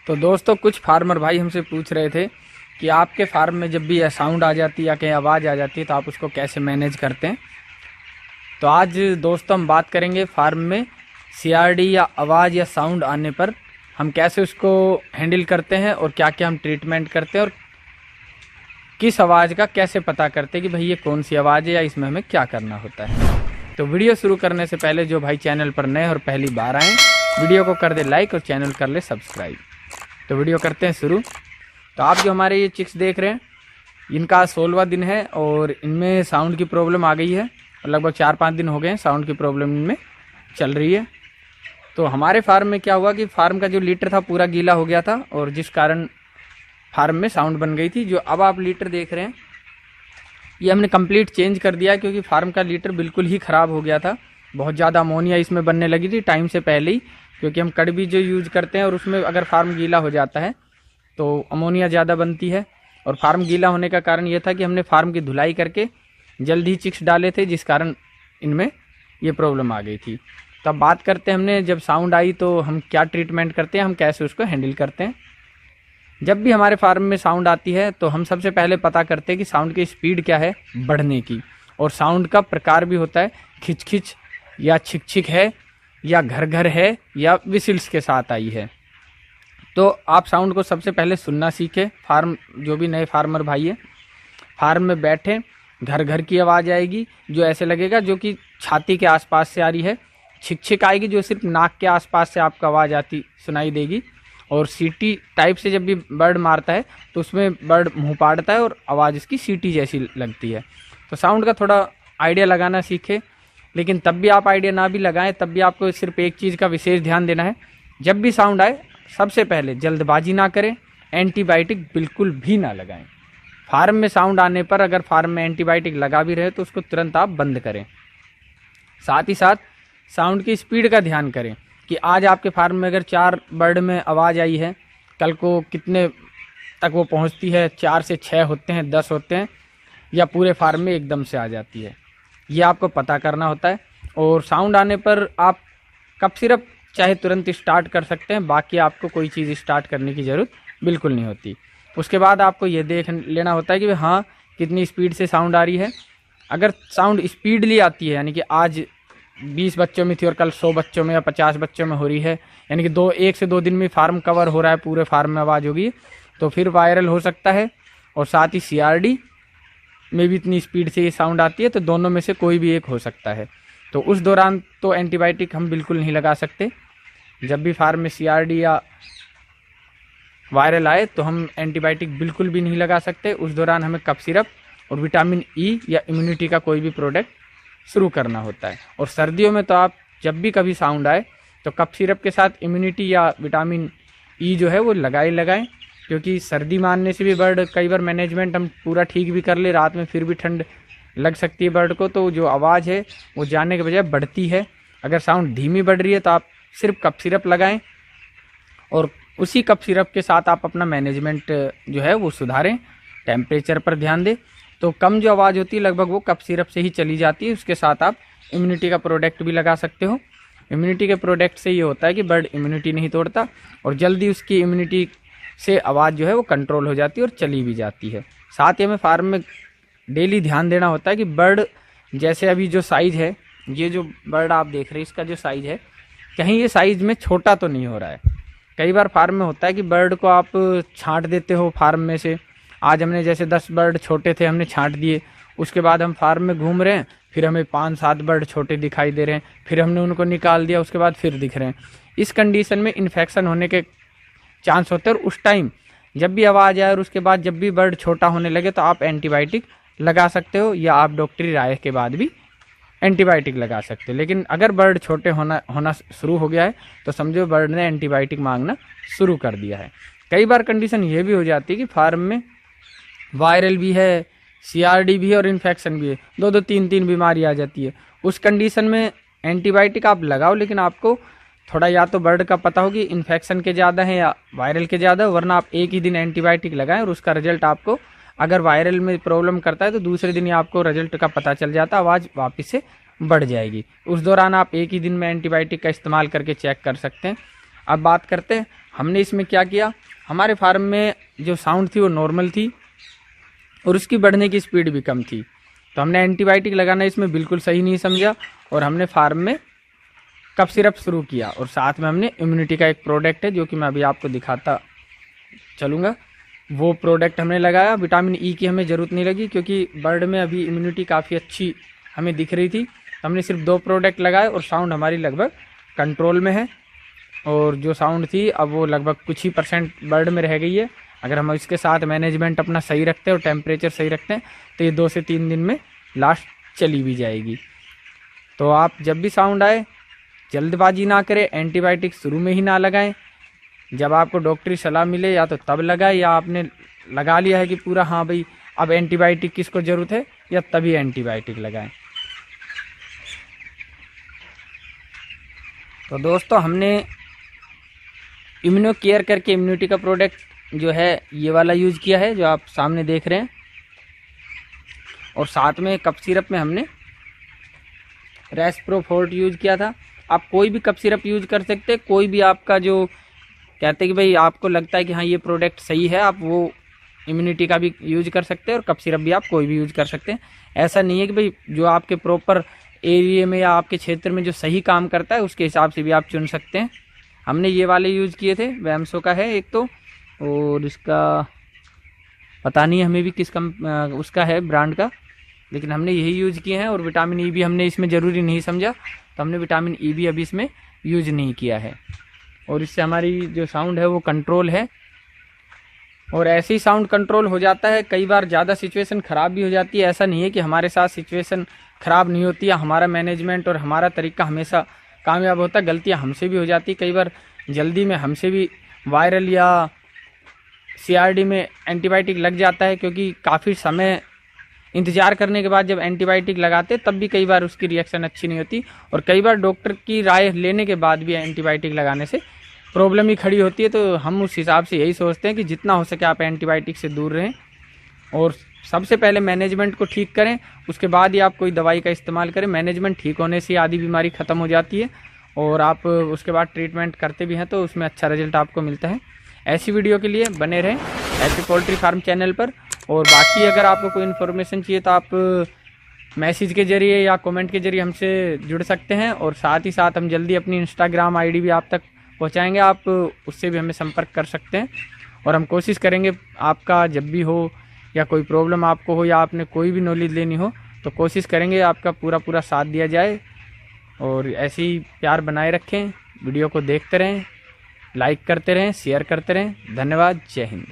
तो दोस्तों कुछ फार्मर भाई हमसे पूछ रहे थे कि आपके फार्म में जब भी साउंड आ जाती है या कहीं आवाज़ आ जाती है तो आप उसको कैसे मैनेज करते हैं। तो आज दोस्तों हम बात करेंगे फार्म में सीआरडी या आवाज़ या साउंड आने पर हम कैसे उसको हैंडल करते हैं और क्या क्या हम ट्रीटमेंट करते हैं और किस आवाज़ का कैसे पता करते हैं कि भाई ये कौन सी आवाज़ है या इसमें हमें क्या करना होता है। तो वीडियो शुरू करने से पहले जो भाई चैनल पर नए और पहली बार आएँ वीडियो को कर दे लाइक और चैनल कर ले सब्सक्राइब। तो वीडियो करते हैं शुरू। तो आप जो हमारे ये चिक्स देख रहे हैं इनका 16वां दिन है और इनमें साउंड की प्रॉब्लम आ गई है और लगभग 4-5 दिन हो गए हैं साउंड की प्रॉब्लम इनमें चल रही है। तो हमारे फार्म में क्या हुआ कि फार्म का जो लीटर था पूरा गीला हो गया था और जिस कारण फार्म में साउंड बन गई थी। जो अब आप लीटर देख रहे हैं ये हमने कंप्लीट चेंज कर दिया क्योंकि फार्म का लीटर बिल्कुल ही ख़राब हो गया था। बहुत ज़्यादा अमोनिया इसमें बनने लगी थी टाइम से पहले ही, क्योंकि हम कड़वी जो यूज़ करते हैं और उसमें अगर फार्म गीला हो जाता है तो अमोनिया ज़्यादा बनती है। और फार्म गीला होने का कारण ये था कि हमने फार्म की धुलाई करके जल्द ही चिक्स डाले थे जिस कारण इनमें ये प्रॉब्लम आ गई थी। तो अब बात करते हैं हमने जब साउंड आई तो हम क्या ट्रीटमेंट करते हैं, हम कैसे उसको हैंडल करते हैं। जब भी हमारे फार्म में साउंड आती है तो हम सबसे पहले पता करते हैं कि साउंड की स्पीड क्या है बढ़ने की, और साउंड का प्रकार भी होता है खिच खिच या छिक छिक है या घर घर है या विसिल्स के साथ आई है। तो आप साउंड को सबसे पहले सुनना सीखें। फार्म जो भी नए फार्मर भाई है फार्म में बैठे घर घर की आवाज़ आएगी जो ऐसे लगेगा जो कि छाती के आसपास से आ रही है। छिक छिक आएगी जो सिर्फ नाक के आसपास से आपको आवाज़ आती सुनाई देगी। और सीटी टाइप से जब भी बर्ड मारता है तो उसमें बर्ड मुँह पाड़ता है और आवाज़ इसकी सीटी जैसी लगती है। तो साउंड का थोड़ा आइडिया लगाना सीखें, लेकिन तब भी आप आइडिया ना भी लगाएं तब भी आपको सिर्फ एक चीज़ का विशेष ध्यान देना है। जब भी साउंड आए सबसे पहले जल्दबाजी ना करें, एंटीबायोटिक बिल्कुल भी ना लगाएं। फार्म में साउंड आने पर अगर फार्म में एंटीबायोटिक लगा भी रहे तो उसको तुरंत आप बंद करें। साथ ही साथ साउंड की स्पीड का ध्यान करें कि आज आपके फार्म में अगर 4 बर्ड में आवाज़ आई है कल को कितने तक वो पहुंचती है। 4 से 6 होते हैं, 10 होते हैं या पूरे फार्म में एकदम से आ जाती है, ये आपको पता करना होता है। और साउंड आने पर आप कफ सिरप चाहे तुरंत स्टार्ट कर सकते हैं, बाकी आपको कोई चीज़ स्टार्ट करने की ज़रूरत बिल्कुल नहीं होती। उसके बाद आपको ये देख लेना होता है कि हाँ कितनी स्पीड से साउंड आ रही है। अगर साउंड स्पीडली आती है यानी कि आज 20 बच्चों में थी और कल 100 बच्चों में या 50 बच्चों में हो रही है, यानी कि 1 से 2 दिन में फार्म कवर हो रहा है, पूरे फार्म में आवाज़ होगी, तो फिर वायरल हो सकता है। और साथ ही सीआरडी में भी इतनी स्पीड से ये साउंड आती है तो दोनों में से कोई भी एक हो सकता है। तो उस दौरान तो एंटीबायोटिक हम बिल्कुल नहीं लगा सकते। जब भी फार्म में सीआरडी या वायरल आए तो हम एंटीबायोटिक बिल्कुल भी नहीं लगा सकते। उस दौरान हमें कफ सिरप और विटामिन ई या इम्यूनिटी का कोई भी प्रोडक्ट शुरू करना होता है। और सर्दियों में तो आप जब भी कभी साउंड आए तो कफ सिरप के साथ इम्यूनिटी या विटामिन ई जो है वो लगाएं, क्योंकि सर्दी मारने से भी बर्ड कई बार मैनेजमेंट हम पूरा ठीक भी कर ले रात में फिर भी ठंड लग सकती है बर्ड को, तो जो आवाज़ है वो जाने के बजाय बढ़ती है। अगर साउंड धीमी बढ़ रही है तो आप सिर्फ कफ सिरप लगाएं और उसी कफ सिरप के साथ आप अपना मैनेजमेंट जो है वो सुधारें। टेम्परेचर पर ध्यान दें। तो कम जो आवाज़ होती है लगभग वो कफ सिरप से ही चली जाती है। उसके साथ आप इम्यूनिटी का प्रोडक्ट भी लगा सकते हो। इम्यूनिटी के प्रोडक्ट से ये होता है कि बर्ड इम्यूनिटी नहीं तोड़ता और जल्दी उसकी इम्यूनिटी से आवाज़ जो है वो कंट्रोल हो जाती है और चली भी जाती है। साथ ही हमें फार्म में डेली ध्यान देना होता है कि बर्ड जैसे अभी जो साइज़ है, ये जो बर्ड आप देख रहे हैं इसका जो साइज़ है कहीं ये साइज़ में छोटा तो नहीं हो रहा है। कई बार फार्म में होता है कि बर्ड को आप छांट देते हो फार्म में से। आज हमने जैसे 10 बर्ड छोटे थे हमने छांट दिए, उसके बाद हम फार्म में घूम रहे हैं फिर हमें 5-7 बर्ड छोटे दिखाई दे रहे हैं, फिर हमने उनको निकाल दिया उसके बाद फिर दिख रहे हैं। इस कंडीशन में इन्फेक्शन होने के चांस होते हैं। और उस टाइम जब भी आवाज़ आए और उसके बाद जब भी बर्ड छोटा होने लगे तो आप एंटीबायोटिक लगा सकते हो या आप डॉक्टरी राय के बाद भी एंटीबायोटिक लगा सकते हो। लेकिन अगर बर्ड छोटे होना शुरू हो गया है तो समझो बर्ड ने एंटीबायोटिक मांगना शुरू कर दिया है। कई बार कंडीशन ये भी हो जाती है कि फार्म में वायरल भी है, सीआरडी भी है और इन्फेक्शन भी है, 2-2 3-3 बीमारी आ जाती है। उस कंडीशन में एंटीबायोटिक आप लगाओ, लेकिन आपको थोड़ा या तो बर्ड का पता हो कि इन्फेक्शन के ज़्यादा है या वायरल के ज़्यादा, वरना आप एक ही दिन एंटीबायोटिक लगाएं और उसका रिजल्ट आपको अगर वायरल में प्रॉब्लम करता है तो दूसरे दिन ही आपको रिजल्ट का पता चल जाता, आवाज़ वापस से बढ़ जाएगी। उस दौरान आप एक ही दिन में एंटीबायोटिक का इस्तेमाल करके चेक कर सकते हैं। अब बात करते हैं हमने इसमें क्या किया। हमारे फार्म में जो साउंड थी वो नॉर्मल थी और उसकी बढ़ने की स्पीड भी कम थी, तो हमने एंटीबायोटिक लगाना इसमें बिल्कुल सही नहीं समझा और हमने फार्म में कफ सिरप शुरू किया। और साथ में हमने इम्यूनिटी का एक प्रोडक्ट है जो कि मैं अभी आपको दिखाता चलूँगा, वो प्रोडक्ट हमने लगाया। विटामिन ई की हमें ज़रूरत नहीं लगी क्योंकि बर्ड में अभी इम्यूनिटी काफ़ी अच्छी हमें दिख रही थी, तो हमने सिर्फ 2 प्रोडक्ट लगाए और साउंड हमारी लगभग कंट्रोल में है। और जो साउंड थी अब वो लगभग कुछ ही % बर्ड में रह गई है। अगर हम इसके साथ मैनेजमेंट अपना सही रखते हैं और टेम्परेचर सही रखते हैं तो ये 2 से 3 दिन में लास्ट चली भी जाएगी। तो आप जब भी साउंड आए जल्दबाजी ना करें, एंटीबायोटिक शुरू में ही ना लगाएं। जब आपको डॉक्टरी सलाह मिले या तो तब लगाएं, या आपने लगा लिया है कि पूरा हाँ भाई अब एंटीबायोटिक किसको ज़रूरत है, या तभी एंटीबायोटिक लगाएं। तो दोस्तों हमने इम्यूनो केयर करके इम्यूनिटी का प्रोडक्ट जो है ये वाला यूज़ किया है जो आप सामने देख रहे हैं, और साथ में कफ सिरप में हमने रेस्प्रो फोर्ट यूज़ किया था। आप कोई भी कफ सिरप यूज़ कर सकते हैं, कोई भी आपका जो कहते हैं कि भाई आपको लगता है कि हाँ ये प्रोडक्ट सही है, आप वो इम्यूनिटी का भी यूज कर सकते हैं और कफ सिरप भी आप कोई भी यूज कर सकते हैं। ऐसा नहीं है कि भाई जो आपके प्रॉपर एरिया में या आपके क्षेत्र में जो सही काम करता है उसके हिसाब से भी आप चुन सकते हैं। हमने ये वाले यूज़ किए थे, वैम्सो का है एक तो, और इसका पता नहीं हमें भी किस उसका है ब्रांड का, लेकिन हमने यही यूज़ किए हैं। और विटामिन ई भी हमने इसमें ज़रूरी नहीं समझा, तो हमने विटामिन ई भी अभी इसमें यूज नहीं किया है, और इससे हमारी जो साउंड है वो कंट्रोल है। और ऐसे ही साउंड कंट्रोल हो जाता है। कई बार ज़्यादा सिचुएशन ख़राब भी हो जाती है, ऐसा नहीं है कि हमारे साथ सिचुएशन ख़राब नहीं होती है, हमारा मैनेजमेंट और हमारा तरीका हमेशा कामयाब होता है। गलतियाँ हमसे भी हो जाती, कई बार जल्दी में हमसे भी वायरल या CRD में एंटीबायोटिक लग जाता है, क्योंकि काफ़ी समय इंतज़ार करने के बाद जब एंटीबायोटिक लगाते तब भी कई बार उसकी रिएक्शन अच्छी नहीं होती, और कई बार डॉक्टर की राय लेने के बाद भी एंटीबायोटिक लगाने से प्रॉब्लम ही खड़ी होती है। तो हम उस हिसाब से यही सोचते हैं कि जितना हो सके आप एंटीबायोटिक से दूर रहें, और सबसे पहले मैनेजमेंट को ठीक करें, उसके बाद ही आप कोई दवाई का इस्तेमाल करें। मैनेजमेंट ठीक होने से आधी बीमारी ख़त्म हो जाती है, और आप उसके बाद ट्रीटमेंट करते भी हैं तो उसमें अच्छा रिजल्ट आपको मिलता है। ऐसी वीडियो के लिए बने रहें हैप्पी पोल्ट्री फार्म चैनल पर। और बाकी अगर आपको कोई इन्फॉर्मेशन चाहिए तो आप मैसेज के ज़रिए या कमेंट के ज़रिए हमसे जुड़ सकते हैं, और साथ ही साथ हम जल्दी अपनी इंस्टाग्राम ID भी आप तक पहुंचाएंगे, आप उससे भी हमें संपर्क कर सकते हैं। और हम कोशिश करेंगे आपका जब भी हो या कोई प्रॉब्लम आपको हो या आपने कोई भी नॉलेज लेनी हो तो कोशिश करेंगे आपका पूरा साथ दिया जाए। और ऐसे ही प्यार बनाए रखें, वीडियो को देखते रहें, लाइक करते रहें, शेयर करते रहें। धन्यवाद, जय हिंद।